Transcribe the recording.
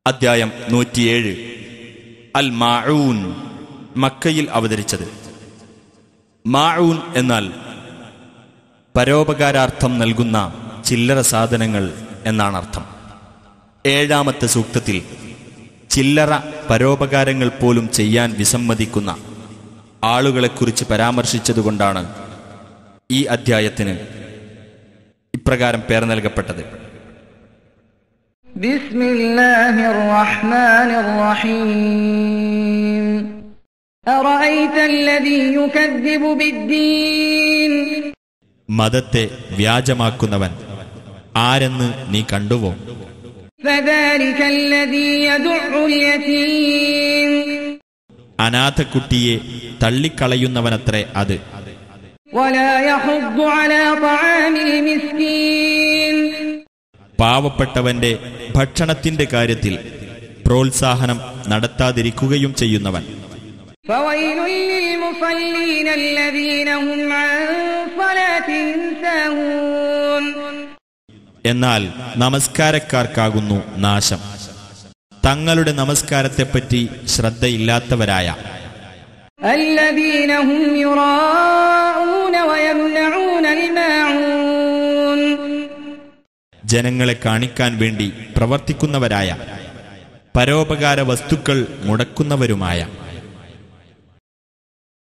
അദ്ധ്യായം 107. അൽ മാഊൻ, മക്കയിൽ അവതരിച്ചത്. മാഊൻ എന്നാൽ പരോപകാരാർത്ഥം നൽകുന്ന ചില്ലറ സാധനങ്ങൾ എന്നാണ് അർത്ഥം. 7-ാമത്തെ സൂക്തത്തിൽ ചില്ലറ പരോപകാരങ്ങൾ പോലും ചെയ്യാൻ വിസമ്മതിക്കുന്ന ആളുകളെക്കുറിച്ച് പരാമർശിച്ചതുകൊണ്ടാണ് ഈ അദ്ധ്യായത്തിന് ഇപ്രകാരം പേർ നൽകപ്പെട്ടത്. ബിസ്മില്ലാഹിർ റഹ്മാനിർ റഹീം. അറഅയ്തല്ലദീ യുകദ്ദിബു ബിദ്ദീൻ. മതത്തെ വ്യാജമാക്കുന്നവൻ ആരെന്ന് നീ കണ്ടുവോ? ഫദാലികല്ലദീ യദുഉൽ യതീം. അനാഥക്കുട്ടിയെ തള്ളിക്കളയുന്നവനത്രേ അത്. വലാ യഹുദ്ദു അലാ തആമിൽ മിസ്കീൻ. പാവപ്പെട്ടവന്റെ ഭക്ഷണത്തിന്റെ കാര്യത്തിൽ പ്രോത്സാഹനം നടത്താതിരിക്കുകയും ചെയ്യുന്നവൻ. ഫവൈലുൽ ലിൽമുസല്ലീന അല്ലദീന ഹും അൻ സ്വലാത്തിഹിം സാഹൂൻ. എന്നാൽ നമസ്കാരക്കാർക്കാകുന്നു നാശം, തങ്ങളുടെ നമസ്കാരത്തെപ്പറ്റി ശ്രദ്ധയില്ലാത്തവരായ. അല്ലദീന ഹും യുറാഊന വയംനഊനൽ മാഊൻ. ജനങ്ങളെ കാണിക്കാൻ വേണ്ടി പ്രവർത്തിക്കുന്നവരായ, പരോപകാര വസ്തുക്കൾ മുടക്കുന്നവരുമായ.